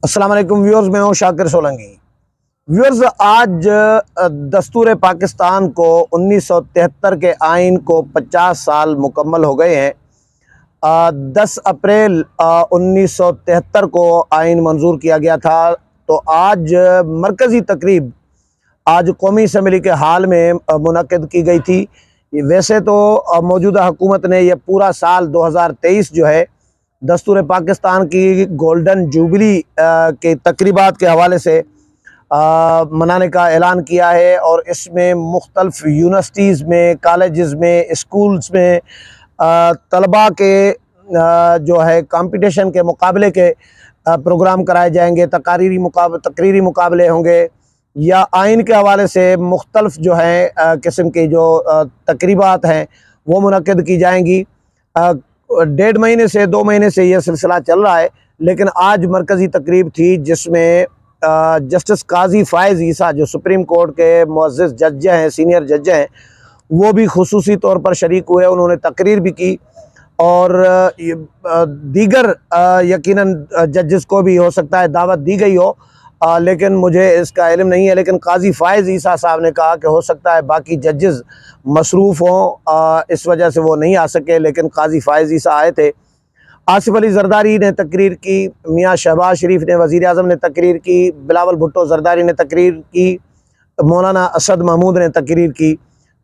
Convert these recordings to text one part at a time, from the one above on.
السلام علیکم ویورز، میں ہوں شاکر سولنگی۔ ویورز، آج دستور پاکستان کو 1973 کے آئین کو 50 سال مکمل ہو گئے ہیں۔ 10 اپریل 1973 کو آئین منظور کیا گیا تھا، تو آج مرکزی تقریب آج قومی اسمبلی کے ہال میں منعقد کی گئی تھی۔ ویسے تو موجودہ حکومت نے یہ پورا سال 2023 جو ہے دستور پاکستان کی گولڈن جوبلی کے تقریبات کے حوالے سے منانے کا اعلان کیا ہے، اور اس میں مختلف یونیورسٹیز میں، کالجز میں، اسکولز میں طلباء کے جو ہے کمپٹیشن کے مقابلے کے پروگرام کرائے جائیں گے، تقریری مقابلے ہوں گے، یا آئین کے حوالے سے مختلف جو ہیں قسم کی جو تقریبات ہیں وہ منعقد کی جائیں گی۔ 1.5 سے 2 مہینے سے یہ سلسلہ چل رہا ہے، لیکن آج مرکزی تقریب تھی جس میں جسٹس قاضی فائز عیسیٰ جو سپریم کورٹ کے معزز جج ہیں، سینئر جج ہیں، وہ بھی خصوصی طور پر شریک ہوئے۔ انہوں نے تقریر بھی کی، اور دیگر یقیناً ججز کو بھی ہو سکتا ہے دعوت دی گئی ہو، لیکن مجھے اس کا علم نہیں ہے۔ لیکن قاضی فائز عیسیٰ صاحب نے کہا کہ ہو سکتا ہے باقی ججز مصروف ہوں، اس وجہ سے وہ نہیں آ سکے، لیکن قاضی فائز عیسیٰ آئے تھے۔ آصف علی زرداری نے تقریر کی، میاں شہباز شریف نے، وزیر اعظم نے تقریر کی، بلاول بھٹو زرداری نے تقریر کی، مولانا اسد محمود نے تقریر کی۔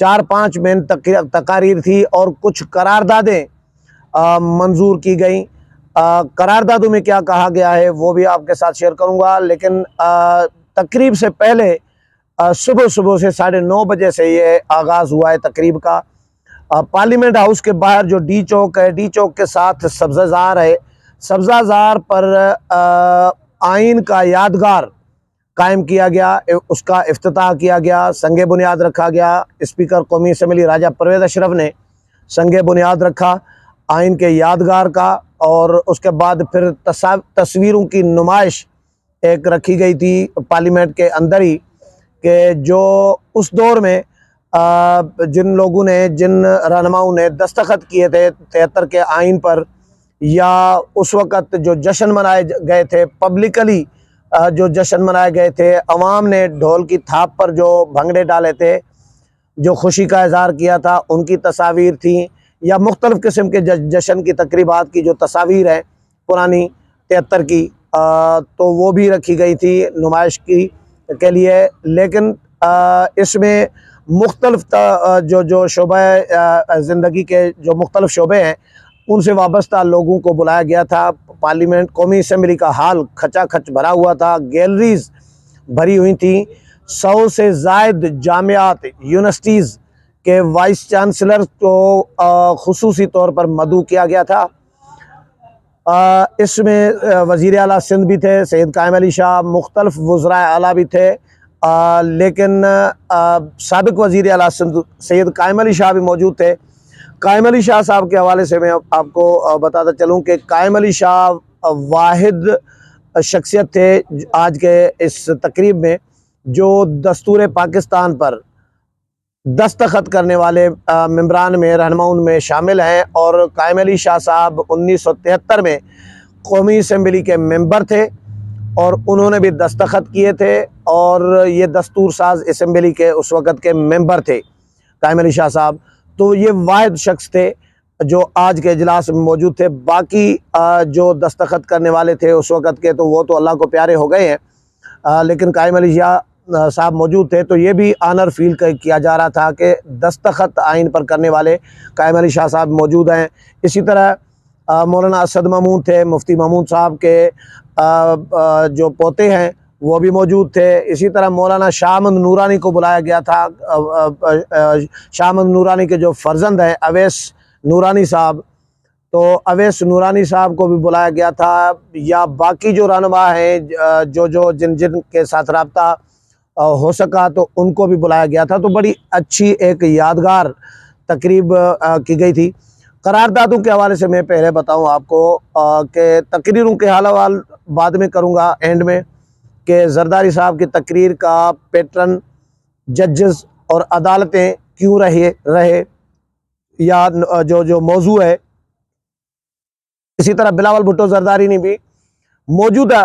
4-5 مین تقاریر تھی، اور کچھ قراردادیں منظور کی گئیں۔ قراردادوں میں کیا کہا گیا ہے وہ بھی آپ کے ساتھ شیئر کروں گا، لیکن تقریب سے پہلے صبح سے 9:30 بجے سے یہ آغاز ہوا ہے تقریب کا۔ پارلیمنٹ ہاؤس کے باہر جو ڈی چوک ہے، ڈی چوک کے ساتھ سبزہ زار ہے، سبزہ زار پر آئین کا یادگار قائم کیا گیا، اس کا افتتاح کیا گیا، سنگ بنیاد رکھا گیا۔ اسپیکر قومی اسمبلی راجہ پرویز اشرف نے سنگ بنیاد رکھا آئین کے یادگار کا، اور اس کے بعد پھر تصویروں کی نمائش ایک رکھی گئی تھی پارلیمنٹ کے اندر ہی، کہ جو اس دور میں جن لوگوں نے، جن رہنماؤں نے دستخط کیے تھے 73 کے آئین پر، یا اس وقت جو جشن منائے گئے تھے، پبلکلی جو جشن منائے گئے تھے، عوام نے ڈھول کی تھاپ پر جو بھنگڑے ڈالے تھے، جو خوشی کا اظہار کیا تھا، ان کی تصاویر تھیں، یا مختلف قسم کے جشن کی تقریبات کی جو تصاویر ہیں پرانی 73 کی، تو وہ بھی رکھی گئی تھی نمائش کے لیے۔ لیکن اس میں مختلف جو شعبہ زندگی کے جو مختلف شعبے ہیں ان سے وابستہ لوگوں کو بلایا گیا تھا۔ پارلیمنٹ قومی اسمبلی کا ہال کھچا کھچ بھرا ہوا تھا، گیلریز بھری ہوئی تھیں۔ 100 سے زائد جامعات، یونیورسٹیز کے وائس چانسلر کو خصوصی طور پر مدعو کیا گیا تھا۔ اس میں وزیر اعلیٰ سندھ بھی تھے، سید قائم علی شاہ، مختلف وزرائے اعلیٰ بھی تھے، لیکن سابق وزیر اعلیٰ سندھ سید قائم علی شاہ بھی موجود تھے۔ قائم علی شاہ صاحب کے حوالے سے میں آپ کو بتاتا چلوں کہ قائم علی شاہ واحد شخصیت تھے آج کے اس تقریب میں جو دستور پاکستان پر دستخط کرنے والے ممبران میں، رہنماؤں میں شامل ہیں، اور قائم علی شاہ صاحب 1973 میں قومی اسمبلی کے ممبر تھے، اور انہوں نے بھی دستخط کیے تھے، اور یہ دستور ساز اسمبلی کے اس وقت کے ممبر تھے قائم علی شاہ صاحب۔ تو یہ واحد شخص تھے جو آج کے اجلاس میں موجود تھے۔ باقی جو دستخط کرنے والے تھے اس وقت کے، تو وہ تو اللہ کو پیارے ہو گئے ہیں، لیکن قائم علی شاہ صاحب موجود تھے، تو یہ بھی آنر فیل کیا جا رہا تھا کہ دستخط آئین پر کرنے والے قائم علی شاہ صاحب موجود ہیں۔ اسی طرح مولانا اسد محمود تھے، مفتی محمود صاحب کے جو پوتے ہیں وہ بھی موجود تھے۔ اسی طرح مولانا شاہ احمد نورانی کو بلایا گیا تھا، شاہ احمد نورانی کے جو فرزند ہیں اویس نورانی صاحب، تو اویس نورانی صاحب کو بھی بلایا گیا تھا، یا باقی جو رہنما ہیں جن کے ساتھ رابطہ ہو سکا تو ان کو بھی بلایا گیا تھا۔ تو بڑی اچھی ایک یادگار تقریب کی گئی تھی۔ قراردادوں کے حوالے سے میں پہلے بتاؤں آپ کو کہ تقریروں کے حوالے بعد میں کروں گا اینڈ میں، کہ زرداری صاحب کی تقریر کا پیٹرن ججز اور عدالتیں کیوں رہے، یا جو موضوع ہے۔ اسی طرح بلاول بھٹو زرداری نے بھی موجودہ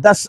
10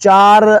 4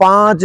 5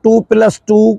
2+2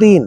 3।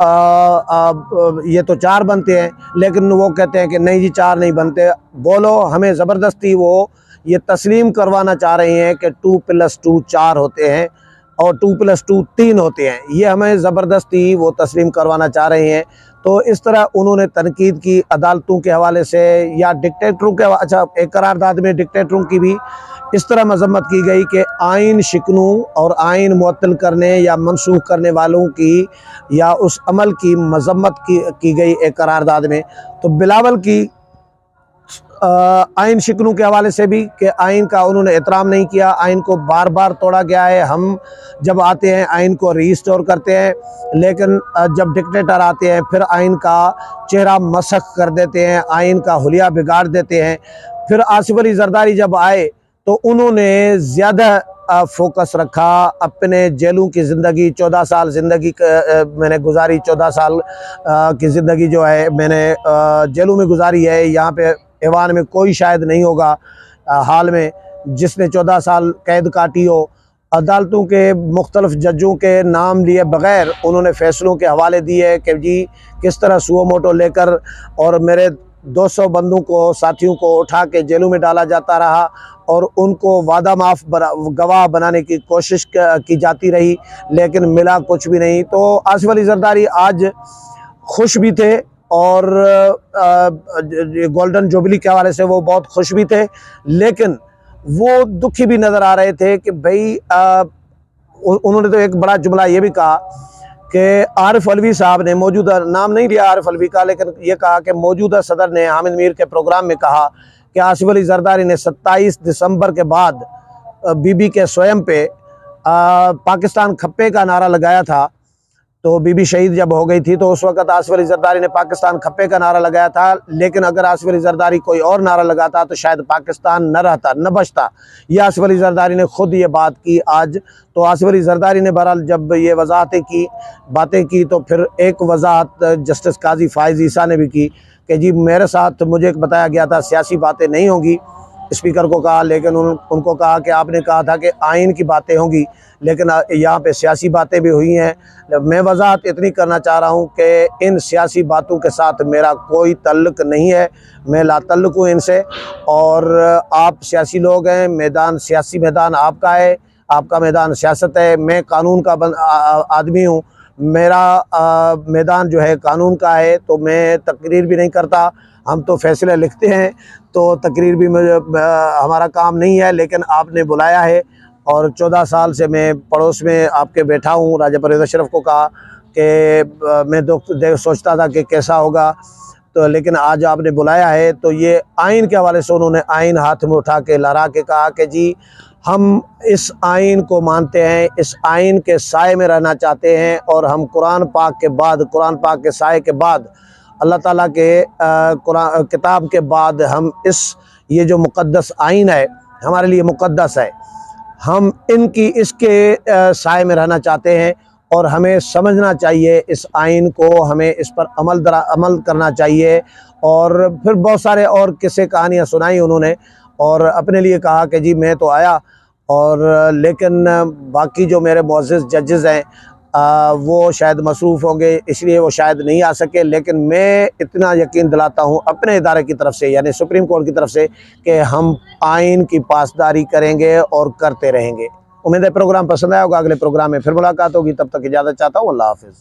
یہ تو 4 بنتے ہیں، لیکن وہ کہتے ہیں کہ نہیں جی 4 نہیں بنتے، بولو ہمیں زبردستی وہ یہ تسلیم کروانا چاہ رہے ہیں کہ 2 + 2 4 ہوتے ہیں اور 2 + 2 3 ہوتے ہیں، یہ ہمیں زبردستی وہ تسلیم کروانا چاہ رہے ہیں۔ تو اس طرح انہوں نے تنقید کی عدالتوں کے حوالے سے یا ڈکٹیٹروں کے، اچھا ایک قرارداد میں ڈکٹیٹروں کی بھی اس طرح مذمت کی گئی کہ آئین شکنوں اور آئین معطل کرنے یا منسوخ کرنے والوں کی یا اس عمل کی مذمت کی گئی ایک قرارداد میں۔ تو بلاول کی آئین شکنوں کے حوالے سے بھی کہ آئین کا انہوں نے احترام نہیں کیا، آئین کو بار بار توڑا گیا ہے، ہم جب آتے ہیں آئین کو ری اسٹور کرتے ہیں، لیکن جب ڈکٹیٹر آتے ہیں پھر آئین کا چہرہ مسخ کر دیتے ہیں، آئین کا حلیہ بگاڑ دیتے ہیں۔ پھر آصف علی زرداری جب آئے تو انہوں نے زیادہ فوکس رکھا اپنے جیلوں کی زندگی، 14 سال زندگی میں نے گزاری، 14 سال کی زندگی جو ہے میں نے جیلوں میں گزاری ہے۔ یہاں پہ ایوان میں کوئی شاید نہیں ہوگا حال میں جس نے 14 سال قید کاٹی ہو۔ عدالتوں کے مختلف ججوں کے نام لیے بغیر انہوں نے فیصلوں کے حوالے دیے کہ جی کس طرح سو موٹو لے کر اور میرے 200 بندوں کو، ساتھیوں کو اٹھا کے جیلوں میں ڈالا جاتا رہا اور ان کو وعدہ معاف گواہ بنانے کی کوشش کی جاتی رہی، لیکن ملا کچھ بھی نہیں۔ تو آصف علی زرداری آج خوش بھی تھے اور گولڈن جوبلی کے حوالے سے وہ بہت خوش بھی تھے، لیکن وہ دکھی بھی نظر آ رہے تھے کہ بھئی انہوں نے تو ایک بڑا جملہ یہ بھی کہا کہ عارف علوی صاحب نے، موجودہ نام نہیں لیا عارف علوی کا، لیکن یہ کہا کہ موجودہ صدر نے حامد میر کے پروگرام میں کہا کہ آصف علی زرداری نے 27 دسمبر کے بعد بی بی کے سوئم پہ پاکستان کھپے کا نعرہ لگایا تھا۔ تو بی بی شہید جب ہو گئی تھی تو اس وقت آصف علی زرداری نے پاکستان کھپے کا نعرہ لگایا تھا، لیکن اگر آصف علی زرداری کوئی اور نعرہ لگاتا تو شاید پاکستان نہ رہتا، نہ بچتا۔ یہ آصف علی زرداری نے خود یہ بات کی آج۔ تو آصف علی زرداری نے بہرحال جب یہ باتیں کی تو پھر ایک وضاحت جسٹس قاضی فائز عیسیٰ نے بھی کی کہ جی میرے ساتھ مجھے بتایا گیا تھا سیاسی باتیں نہیں ہوں گی، اسپیکر کو کہا، لیکن ان کو کہا کہ آپ نے کہا تھا کہ آئین کی باتیں ہوں گی، لیکن یہاں پہ سیاسی باتیں بھی ہوئی ہیں۔ میں وضاحت اتنی کرنا چاہ رہا ہوں کہ ان سیاسی باتوں کے ساتھ میرا کوئی تعلق نہیں ہے، میں لا تعلق ہوں ان سے، اور آپ سیاسی لوگ ہیں، سیاسی میدان آپ کا ہے، آپ کا میدان سیاست ہے، میں قانون کا آدمی ہوں، میرا میدان جو ہے قانون کا ہے، تو میں تقریر بھی نہیں کرتا، ہم تو فیصلے لکھتے ہیں، تو تقریر بھی ہمارا کام نہیں ہے۔ لیکن آپ نے بلایا ہے اور 14 سال سے میں پڑوس میں آپ کے بیٹھا ہوں۔ راجہ پرویز اشرف کو کہا کہ میں سوچتا تھا کہ کیسا ہوگا، تو لیکن آج آپ نے بلایا ہے۔ تو یہ آئین کے حوالے سے انہوں نے آئین ہاتھ میں اٹھا کے لہرا کے کہا کہ جی ہم اس آئین کو مانتے ہیں، اس آئین کے سائے میں رہنا چاہتے ہیں، اور ہم قرآن پاک کے سائے کے بعد، اللہ تعالیٰ کے کتاب کے بعد ہم یہ جو مقدس آئین ہے ہمارے لیے مقدس ہے، ہم اس کے سائے میں رہنا چاہتے ہیں، اور ہمیں سمجھنا چاہیے اس آئین کو، ہمیں اس پر عمل کرنا چاہیے۔ اور پھر بہت سارے اور قصے کہانیاں سنائی انہوں نے، اور اپنے لیے کہا کہ جی میں تو آیا، اور لیکن باقی جو میرے معزز ججز ہیں وہ شاید مصروف ہوں گے، اس لیے وہ شاید نہیں آ سکے، لیکن میں اتنا یقین دلاتا ہوں اپنے ادارے کی طرف سے، یعنی سپریم کورٹ کی طرف سے، کہ ہم آئین کی پاسداری کریں گے اور کرتے رہیں گے۔ امید ہے پروگرام پسند آیا ہوگا، اگلے پروگرام میں پھر ملاقات ہوگی، تب تک اجازت چاہتا ہوں، اللہ حافظ۔